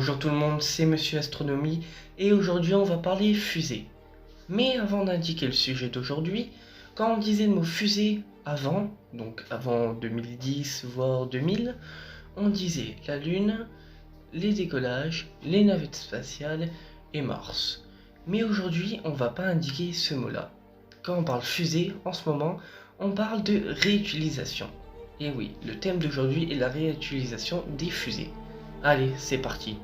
Bonjour tout le monde, c'est Monsieur Astronomie et aujourd'hui on va parler fusée. Mais avant d'indiquer le sujet d'aujourd'hui, quand on disait le mot fusée avant, donc avant 2010 voire 2000, on disait la Lune, les décollages, les navettes spatiales et Mars. Mais aujourd'hui on va pas indiquer ce mot-là. Quand on parle fusée en ce moment, on parle de réutilisation. Et oui, le thème d'aujourd'hui est la réutilisation des fusées. Allez, c'est parti.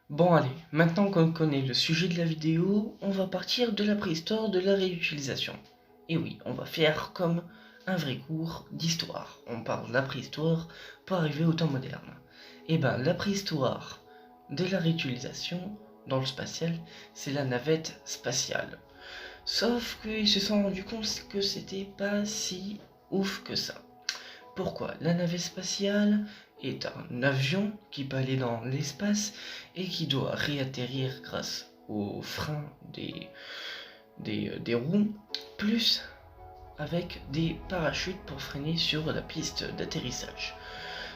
Bon allez, maintenant qu'on connaît le sujet de la vidéo, on va partir de la préhistoire de la réutilisation. Et oui, on va faire comme un vrai cours d'histoire. On parle de la préhistoire pour arriver au temps moderne. Et ben, la préhistoire de la réutilisation dans le spatial, c'est la navette spatiale. Sauf qu'ils se sont rendus compte que c'était pas si ouf que ça. Pourquoi? La navette spatiale est un avion qui peut aller dans l'espace et qui doit réatterrir grâce aux freins des roues, plus avec des parachutes pour freiner sur la piste d'atterrissage.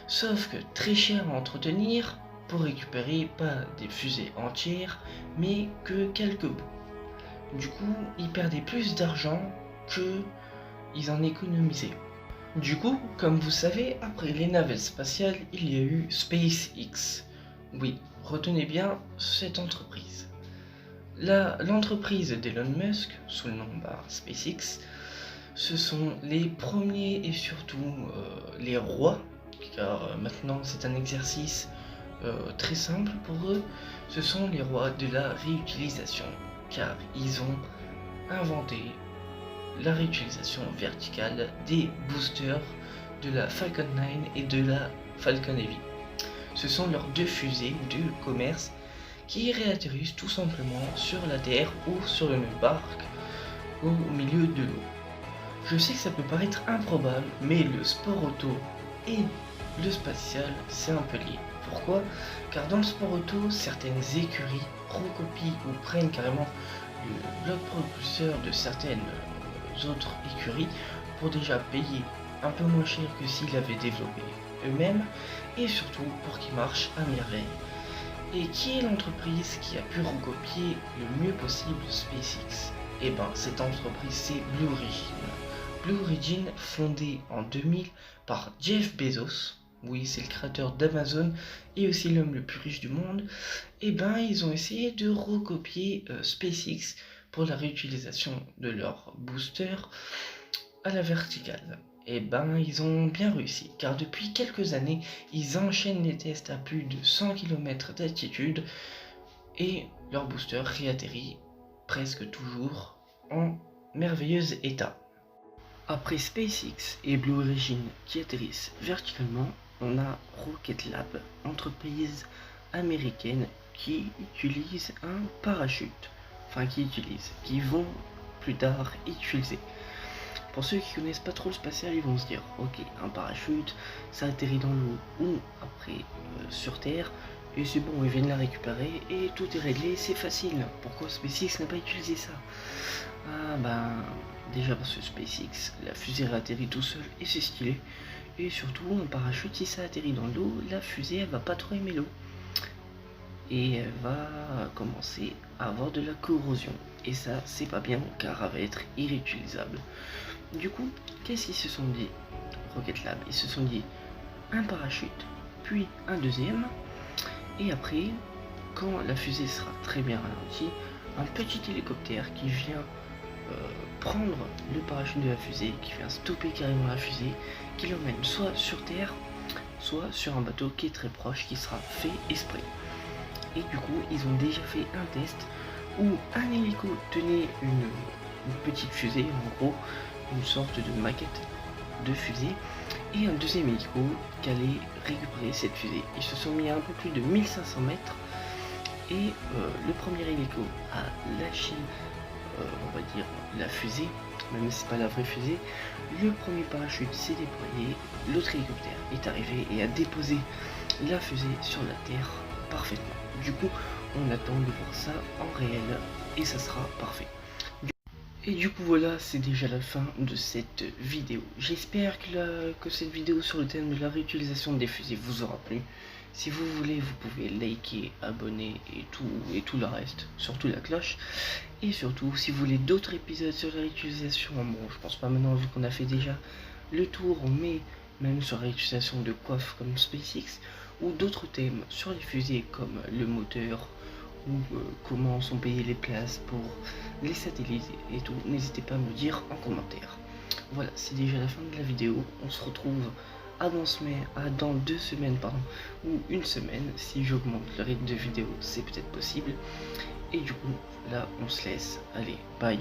Sauf que très cher à entretenir pour récupérer pas des fusées entières, mais que quelques bouts. Du coup, ils perdaient plus d'argent que ils en économisaient. Du coup, comme vous savez, après les navettes spatiales, il y a eu SpaceX. Oui, retenez bien cette entreprise. L'entreprise d'Elon Musk, sous le nom SpaceX, ce sont les premiers et surtout les rois, car maintenant c'est un exercice très simple pour eux, ce sont les rois de la réutilisation, car ils ont inventé la réutilisation verticale des boosters de la Falcon 9 et de la Falcon Heavy. Ce sont leurs deux fusées de commerce qui réatterrissent tout simplement sur la Terre ou sur une barque au milieu de l'eau. Je sais que ça peut paraître improbable, mais le sport auto et le spatial, c'est un peu lié. Pourquoi? Car dans le sport auto, certaines écuries recopient ou prennent carrément le bloc propulseur de certaines autres écuries pour déjà payer un peu moins cher que s'ils l'avaient développé eux-mêmes et surtout pour qu'ils marchent à merveille. Et qui est l'entreprise qui a pu recopier le mieux possible SpaceX? Et ben cette entreprise c'est Blue Origin. Blue Origin, fondée en 2000 par Jeff Bezos, oui c'est le créateur d'Amazon et aussi l'homme le plus riche du monde, et ben ils ont essayé de recopier SpaceX pour la réutilisation de leur booster à la verticale. Et ben ils ont bien réussi, car depuis quelques années, ils enchaînent les tests à plus de 100 km d'altitude et leur booster réatterrit presque toujours en merveilleux état. Après SpaceX et Blue Origin qui atterrissent verticalement, on a Rocket Lab, entreprise américaine qui utilise un parachute. Qui vont plus tard utiliser. Pour ceux qui connaissent pas trop le spatial, ils vont se dire ok, un parachute, ça atterrit dans l'eau ou après sur Terre, et c'est bon, ils viennent la récupérer et tout est réglé, c'est facile. Pourquoi SpaceX n'a pas utilisé ça? Ah ben, déjà parce que SpaceX, la fusée réatterrit tout seul et c'est stylé. Et surtout, un parachute, si ça atterrit dans l'eau, la fusée elle va pas trop aimer l'eau. Et elle va commencer à avoir de la corrosion. Et ça, c'est pas bien car elle va être irréutilisable. Du coup, qu'est-ce qu'ils se sont dit, Rocket Lab? Ils se sont dit un parachute, puis un deuxième. Et après, quand la fusée sera très bien ralentie, un petit hélicoptère qui vient prendre le parachute de la fusée, qui vient stopper carrément la fusée, qui l'emmène soit sur Terre, soit sur un bateau qui est très proche, qui sera fait exprès. Et du coup, ils ont déjà fait un test où un hélico tenait une petite fusée, en gros, une sorte de maquette de fusée, et un deuxième hélico qui allait récupérer cette fusée. Ils se sont mis à un peu plus de 1500 mètres, et le premier hélico a lâché, on va dire, la fusée, même si c'est pas la vraie fusée. Le premier parachute s'est déployé, l'autre hélicoptère est arrivé et a déposé la fusée sur la Terre parfaitement. Du coup, on attend de voir ça en réel et ça sera parfait. Et du coup voilà, c'est déjà la fin de cette vidéo. J'espère que cette vidéo sur le thème de la réutilisation des fusées vous aura plu. Si vous voulez, vous pouvez liker, abonner et tout le reste, surtout la cloche. Et surtout, si vous voulez d'autres épisodes sur la réutilisation, bon, je pense pas maintenant vu qu'on a fait déjà le tour, mais même sur la réutilisation de coiffes comme SpaceX, ou d'autres thèmes sur les fusées comme le moteur, ou comment sont payées les places pour les satellites et tout, n'hésitez pas à me le dire en commentaire. Voilà, c'est déjà la fin de la vidéo. On se retrouve dans 2 semaines, ou une semaine, si j'augmente le rythme de vidéo, c'est peut-être possible. Et du coup, là, on se laisse. Allez, bye.